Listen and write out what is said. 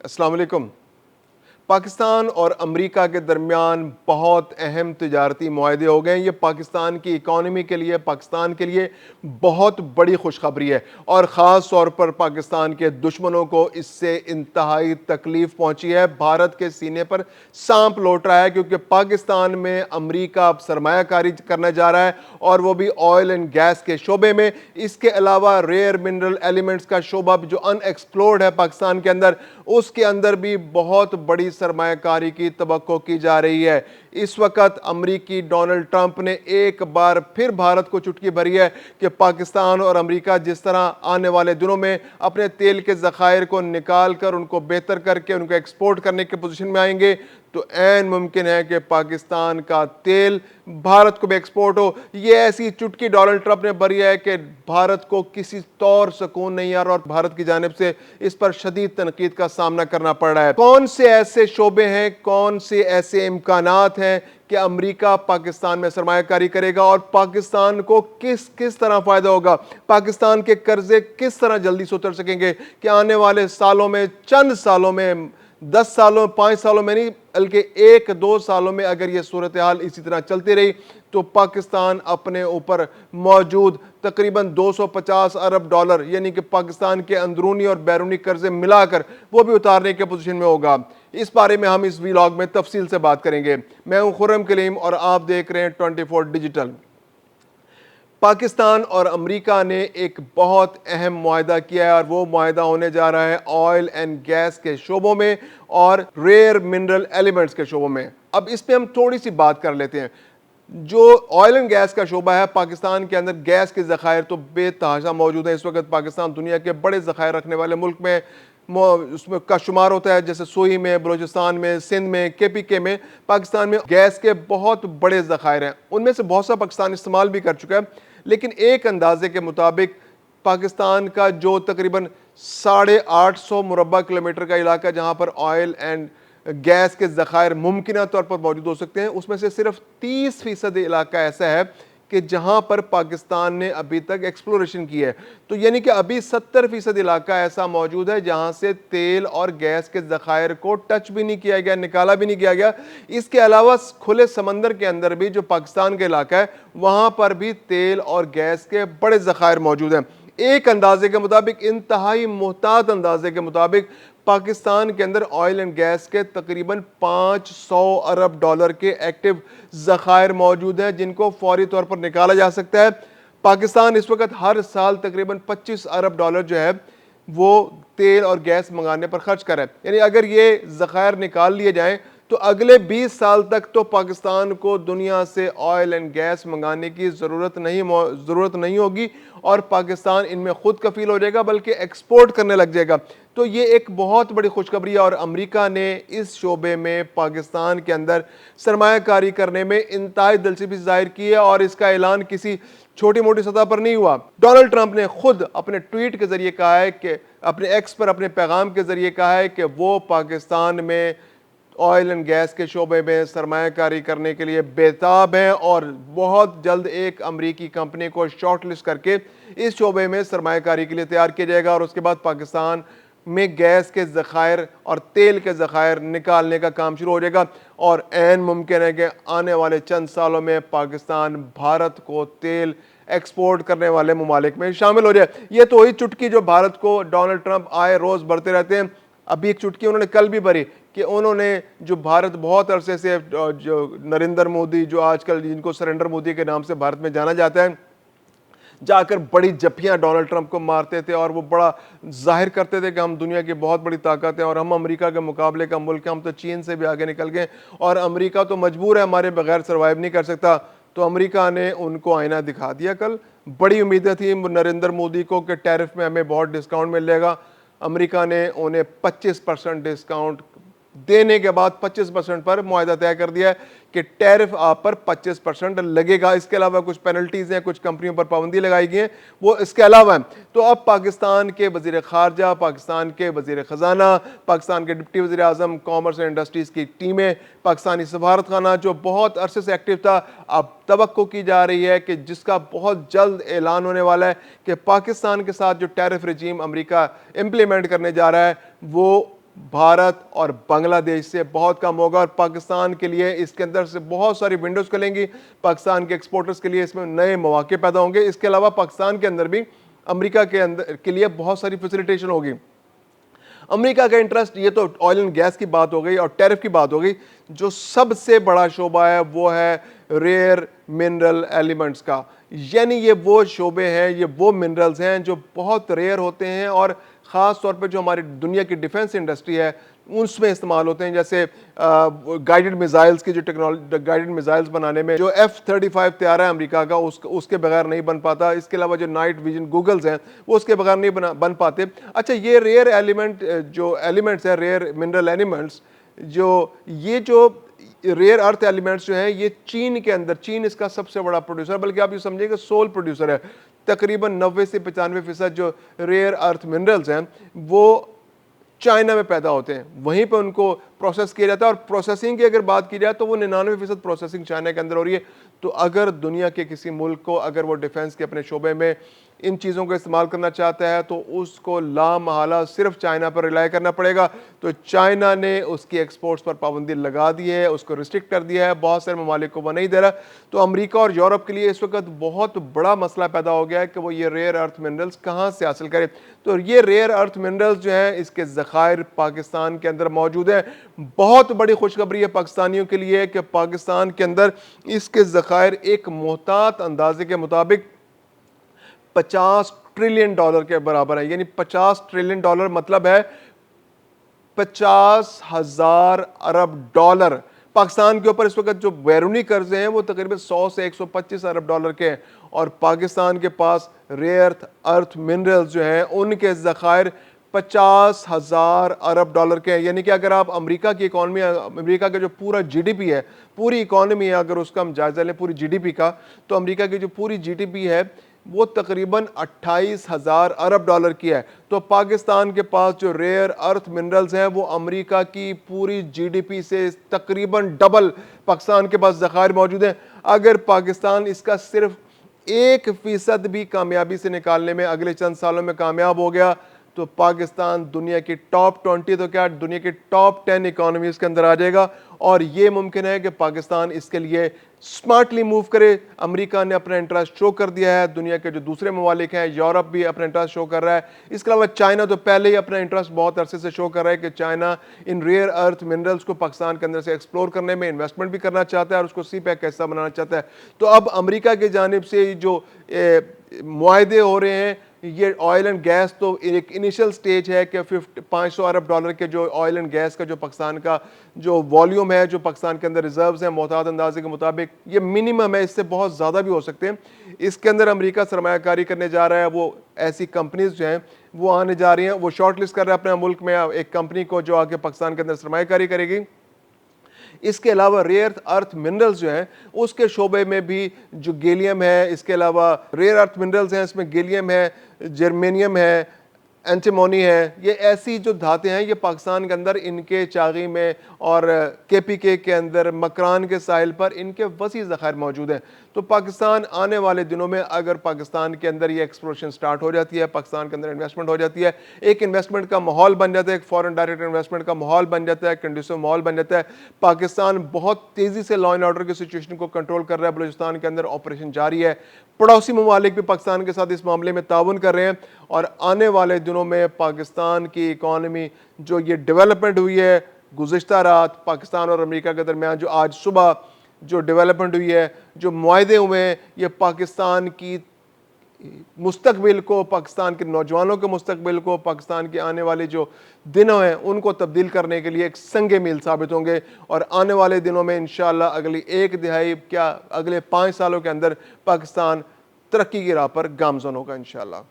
السلام علیکم۔ پاکستان اور امریکہ کے درمیان بہت اہم تجارتی معاہدے ہو گئے ہیں۔ یہ پاکستان کی اکانومی کے لیے، پاکستان کے لیے بہت بڑی خوشخبری ہے، اور خاص طور پر پاکستان کے دشمنوں کو اس سے انتہائی تکلیف پہنچی ہے۔ بھارت کے سینے پر سانپ لوٹ رہا ہے، کیونکہ پاکستان میں امریکہ اب سرمایہ کاری کرنے جا رہا ہے، اور وہ بھی آئل اینڈ گیس کے شعبے میں۔ اس کے علاوہ ریئر منرل ایلیمنٹس کا شعبہ جو ان ایکسپلورڈ ہے پاکستان کے اندر، اس کے اندر بھی بہت بڑی سرمایہ کاری کی توقع کی جا رہی ہے۔ اس وقت امریکی ڈونلڈ ٹرمپ نے ایک بار پھر بھارت کو چٹکی بھری ہے کہ پاکستان اور امریکہ جس طرح آنے والے دنوں میں اپنے تیل کے ذخائر کو نکال کر ان کو بہتر کر کے ان کو ایکسپورٹ کرنے کے پوزیشن میں آئیں گے، تو عین ممکن ہے کہ پاکستان کا تیل بھارت کو بھی ایکسپورٹ ہو۔ یہ ایسی چٹکی ڈونلڈ ٹرمپ نے بھری ہے کہ بھارت کو کسی طور سکون نہیں آ رہا، اور بھارت کی جانب سے اس پر شدید تنقید کا سامنا کرنا پڑ رہا ہے۔ کون سے ایسے شعبے ہیں، کون سے ایسے امکانات ہیں کہ امریکہ پاکستان میں سرمایہ کاری کرے گا، اور پاکستان کو کس طرح فائدہ ہوگا؟ پاکستان کے قرضے کس طرح جلدی سے اتر سکیں گے کہ آنے والے سالوں میں، چند سالوں میں، 10 سالوں 5 سالوں میں نہیں، بلکہ 1-2 سالوں میں اگر یہ صورتحال اسی طرح چلتی رہی تو پاکستان اپنے اوپر موجود تقریباً $250 ارب، یعنی کہ پاکستان کے اندرونی اور بیرونی قرضے ملا کر وہ بھی اتارنے کے پوزیشن میں ہوگا۔ اس بارے میں ہم اس ویلاگ میں تفصیل سے بات کریں گے۔ میں ہوں خرم کلیم اور آپ دیکھ رہے ہیں 24 ڈیجیٹل۔ پاکستان اور امریکہ نے ایک بہت اہم معاہدہ کیا ہے، اور وہ معاہدہ ہونے جا رہا ہے آئل اینڈ گیس کے شعبوں میں اور ریئر منرل ایلیمنٹس کے شعبوں میں۔ اب اس پہ ہم تھوڑی سی بات کر لیتے ہیں۔ جو آئل اینڈ گیس کا شعبہ ہے، پاکستان کے اندر گیس کے ذخائر تو بے تحاشا موجود ہیں۔ اس وقت پاکستان دنیا کے بڑے ذخائر رکھنے والے ملک میں اس میں کا شمار ہوتا ہے، جیسے سوئی میں، بلوچستان میں، سندھ میں، KPK میں۔ پاکستان میں گیس کے بہت بڑے ذخائر ہیں، ان میں سے بہت سا پاکستان استعمال بھی کر چکا ہے، لیکن ایک اندازے کے مطابق پاکستان کا جو تقریباً 850 مربع کلومیٹر کا علاقہ جہاں پر آئل اینڈ گیس کے ذخائر ممکنہ طور پر موجود ہو سکتے ہیں، اس میں سے صرف 30% علاقہ ایسا ہے کہ جہاں پر پاکستان نے ابھی تک ایکسپلوریشن کی ہے۔ تو یعنی کہ ابھی 70% علاقہ ایسا موجود ہے جہاں سے تیل اور گیس کے ذخائر کو ٹچ بھی نہیں کیا گیا، نکالا بھی نہیں کیا گیا۔ اس کے علاوہ کھلے سمندر کے اندر بھی جو پاکستان کا علاقہ ہے، وہاں پر بھی تیل اور گیس کے بڑے ذخائر موجود ہیں۔ ایک اندازے کے مطابق، انتہائی محتاط اندازے کے مطابق، پاکستان کے اندر آئل اینڈ گیس کے تقریباً $500 ارب کے ایکٹیو ذخائر موجود ہیں، جن کو فوری طور پر نکالا جا سکتا ہے۔ پاکستان اس وقت ہر سال تقریباً $25 ارب جو ہے وہ تیل اور گیس منگانے پر خرچ کر رہا ہے۔ یعنی اگر یہ ذخائر نکال لیے جائیں تو اگلے 20 سال تک تو پاکستان کو دنیا سے آئل اینڈ گیس منگانے کی ضرورت نہیں ہوگی، اور پاکستان ان میں خود کفیل ہو جائے گا، بلکہ ایکسپورٹ کرنے لگ جائے گا۔ تو یہ ایک بہت بڑی خوشخبری ہے، اور امریکہ نے اس شعبے میں پاکستان کے اندر سرمایہ کاری کرنے میں انتہائی دلچسپی ظاہر کی ہے، اور اس کا اعلان کسی چھوٹی موٹی سطح پر نہیں ہوا۔ ڈونلڈ ٹرمپ نے خود اپنے ٹویٹ کے ذریعے کہا ہے کہ اپنے ایکس پر اپنے پیغام کے ذریعے کہا ہے کہ وہ پاکستان میں آئل اینڈ گیس کے شعبے میں سرمایہ کاری کرنے کے لیے بےتاب ہیں، اور بہت جلد ایک امریکی کمپنی کو شارٹ لسٹ کر کے اس شعبے میں سرمایہ کاری کے لیے تیار کیا جائے گا، اور اس کے بعد پاکستان میں گیس کے ذخائر اور تیل کے ذخائر نکالنے کا کام شروع ہو جائے گا، اور عین ممکن ہے کہ آنے والے چند سالوں میں پاکستان بھارت کو تیل ایکسپورٹ کرنے والے ممالک میں شامل ہو جائے۔ یہ تو وہی چٹکی جو بھارت کو ڈونلڈ ٹرمپ آئے روز بھرتے رہتے ہیں۔ ابھی ایک چٹکی انہوں نے کل بھی بھری کہ انہوں نے جو بھارت بہت عرصے سے جو نریندر مودی، جو آج کل جن کو سرنڈر مودی کے نام سے بھارت میں جانا جاتا ہے، جا کر بڑی جپیاں ڈونلڈ ٹرمپ کو مارتے تھے، اور وہ بڑا ظاہر کرتے تھے کہ ہم دنیا کی بہت بڑی طاقت ہیں، اور ہم امریکہ کے مقابلے کا ملک ہیں، ہم تو چین سے بھی آگے نکل گئے، اور امریکہ تو مجبور ہے ہمارے بغیر سروائیو نہیں کر سکتا۔ تو امریکہ نے ان کو آئینہ دکھا دیا کل۔ بڑی امیدیں تھیں نریندر مودی کو کہ ٹیرف میں ہمیں بہت ڈسکاؤنٹ مل جائے گا۔ امریکہ نے انہیں 25% ڈسکاؤنٹ دینے کے بعد 25% پر معاہدہ طے کر دیا ہے کہ ٹیرف آپ پر 25% لگے گا۔ اس کے علاوہ کچھ پینلٹیز ہیں، کچھ کمپنیوں پر پابندی لگائی گئی ہیں، وہ اس کے علاوہ ہیں۔ تو اب پاکستان کے وزیر خارجہ، پاکستان کے وزیر خزانہ، پاکستان کے ڈپٹی وزیر اعظم کامرس اینڈ انڈسٹریز کی ٹیمیں، پاکستانی سفارت خانہ جو بہت عرصے سے ایکٹیو تھا، اب توقع کی جا رہی ہے کہ جس کا بہت جلد اعلان ہونے والا ہے کہ پاکستان کے ساتھ جو ٹیرف رجیم امریکہ امپلیمنٹ کرنے جا رہا ہے، وہ بھارت اور بنگلہ دیش سے بہت کم ہوگا، اور پاکستان کے لیے اس کے اندر سے بہت ساری ونڈوز کھلیں گی، پاکستان کے ایکسپورٹرز کے لیے اس میں نئے مواقع پیدا ہوں گے۔ اس کے علاوہ پاکستان کے اندر بھی امریکہ کے لیے بہت ساری فیسیلیٹیشن ہوگی۔ امریکہ کا انٹرسٹ، یہ تو آئل اینڈ گیس کی بات ہو گئی اور ٹیرف کی بات ہو گئی، جو سب سے بڑا شعبہ ہے وہ ہے ریئر منرل ایلیمنٹس کا، یعنی یہ وہ شعبے ہیں، یہ وہ منرلز ہیں جو بہت ریئر ہوتے ہیں اور خاص طور پہ جو ہماری دنیا کی ڈیفنس انڈسٹری ہے اس میں استعمال ہوتے ہیں، جیسے گائیڈڈ میزائلز کی جو ٹیکنالوجی، گائیڈڈ میزائلز بنانے میں جو F-35 طیارہ ہے امریکہ کا، اس کے بغیر نہیں بن پاتا۔ اس کے علاوہ جو نائٹ ویژن گوگلز ہیں وہ اس کے بغیر نہیں بن پاتے۔ اچھا، یہ ریئر ایلیمنٹ جو ایلیمنٹس ہیں، ریئر منرل ایلیمنٹس، یہ جو ریئر ارتھ ایلیمنٹس جو ہیں، یہ چین کے اندر، چین اس کا سب سے بڑا پروڈیوسر، بلکہ آپ یہ سمجھیں کہ سول پروڈیوسر ہے۔ تقریباً 90 سے 95% جو ریئر ارتھ منرلز ہیں وہ چائنا میں پیدا ہوتے ہیں، وہیں پہ ان کو پروسیس کیا جاتا ہے، اور پروسیسنگ کی اگر بات کی جائے تو وہ 99% پروسیسنگ چائنا کے اندر ہو رہی ہے۔ تو اگر دنیا کے کسی ملک کو، اگر وہ ڈیفنس کے اپنے شعبے میں ان چیزوں کو استعمال کرنا چاہتا ہے تو اس کو لا محالہ صرف چائنا پر ریلائی کرنا پڑے گا۔ تو چائنا نے اس کی ایکسپورٹس پر پابندی لگا دی ہے، اس کو ریسٹرکٹ کر دیا ہے، بہت سارے ممالک کو وہ نہیں دے رہا۔ تو امریکہ اور یورپ کے لیے اس وقت بہت بڑا مسئلہ پیدا ہو گیا ہے کہ وہ یہ ریئر ارتھ منرلز کہاں سے حاصل کرے۔ تو یہ ریئر ارتھ منرلز جو ہیں، اس کے ذخائر پاکستان کے اندر موجود ہیں۔ بہت بڑی خوشخبری ہے پاکستانیوں کے لیے کہ پاکستان کے اندر اس کے ذخائر ایک محتاط اندازے کے مطابق $50 ٹریلین کے برابر ہے، یعنی $50 ٹریلین مطلب ہے 50,000 ارب ڈالر۔ پاکستان کے اوپر اس وقت جو بیرونی قرضے ہیں وہ تقریباً 100 سے 125 ارب ڈالر کے ہیں، اور پاکستان کے پاس ریئر ارتھ منرلز جو ہیں ان کے ذخائر 50,000 ارب ڈالر کے ہیں۔ یعنی کہ اگر آپ امریکہ کی اکانومی، امریکہ کا جو پورا جی ڈی پی ہے، پوری اکانومی ہے، اگر اس کا ہم جائزہ لیں پوری جی ڈی پی کا، تو امریکہ کی جو پوری جی ڈی پی ہے وہ تقریباً 28,000 ارب ڈالر کی ہے۔ تو پاکستان کے پاس جو ریئر ارتھ منرلز ہیں وہ امریکہ کی پوری جی ڈی پی سے تقریباً ڈبل پاکستان کے پاس ذخائر موجود ہیں۔ اگر پاکستان اس کا صرف 1% بھی کامیابی سے نکالنے میں اگلے چند سالوں میں کامیاب ہو گیا تو پاکستان دنیا کی ٹاپ 20 تو کیا دنیا کی ٹاپ 10 اکانومیز کے اندر آ جائے گا، اور یہ ممکن ہے کہ پاکستان اس کے لیے سمارٹلی موو کرے۔ امریکہ نے اپنا انٹرسٹ شو کر دیا ہے، دنیا کے جو دوسرے ممالک ہیں، یورپ بھی اپنا انٹرسٹ شو کر رہا ہے، اس کے علاوہ چائنا تو پہلے ہی اپنا انٹرسٹ بہت عرصے سے شو کر رہا ہے کہ چائنا ان ریئر ارتھ منرلز کو پاکستان کے اندر سے ایکسپلور کرنے میں انویسٹمنٹ بھی کرنا چاہتا ہے اور اس کو سی پیک کا حصہ بنانا چاہتا ہے۔ تو اب امریکہ کی جانب سے جو معاہدے ہو رہے ہیں، یہ آئل اینڈ گیس تو ایک انیشل سٹیج ہے کہ 500 ارب ڈالر کے جو آئل اینڈ گیس کا جو پاکستان کا جو والیوم ہے، جو پاکستان کے اندر ریزروز ہیں محتاط اندازے کے مطابق، یہ منیمم ہے، اس سے بہت زیادہ بھی ہو سکتے ہیں۔ اس کے اندر امریکہ سرمایہ کاری کرنے جا رہا ہے، وہ ایسی کمپنیز جو ہیں وہ آنے جا رہی ہیں، وہ شارٹ لسٹ کر رہا ہے اپنے ملک میں ایک کمپنی کو جو آگے پاکستان کے اندر سرمایہ کاری کرے گی۔ اس کے علاوہ ریئر ارتھ منرلز جو ہیں اس کے شعبے میں بھی جو گیلیم ہے، اس کے علاوہ ریئر ارتھ منرلز ہیں، اس میں گیلیم ہے، جرمینیم ہے، اینٹیمونی ہے، یہ ایسی جو دھاتیں ہیں یہ پاکستان کے اندر ان کے چاغی میں اور کے پی کے اندر مکران کے ساحل پر ان کے وسیع ذخائر موجود ہیں۔ تو پاکستان آنے والے دنوں میں اگر پاکستان کے اندر یہ ایکسپلوریشن سٹارٹ ہو جاتی ہے، پاکستان کے اندر انویسٹمنٹ ہو جاتی ہے، ایک انویسٹمنٹ کا ماحول بن جاتا ہے، ایک فورن ڈائریکٹ انویسٹمنٹ کا ماحول بن جاتا ہے، کنڈیسو ماحول بن جاتا ہے، پاکستان بہت تیزی سے لا اینڈ آرڈر کی سچویشن کو کنٹرول کر رہا ہے، بلوچستان کے اندر آپریشن جاری ہے، پڑوسی ممالک بھی پاکستان کے ساتھ اس معاملے میں تعاون کر رہے ہیں، اور آنے والے دنوں میں پاکستان کی اکانومی جو یہ ڈیولپمنٹ ہوئی ہے گزشتہ رات پاکستان اور امریکہ کے درمیان، جو آج صبح جو ڈیولپمنٹ ہوئی ہے، جو معاہدے ہوئے ہیں، یہ پاکستان کی مستقبل کو، پاکستان کے نوجوانوں کے مستقبل کو، پاکستان کے آنے والے جو دنوں ہیں ان کو تبدیل کرنے کے لیے ایک سنگ میل ثابت ہوں گے، اور آنے والے دنوں میں انشاءاللہ اگلی 1 دہائی کیا اگلے 5 سالوں کے اندر پاکستان ترقی کی راہ پر گامزن ہوگا انشاءاللہ۔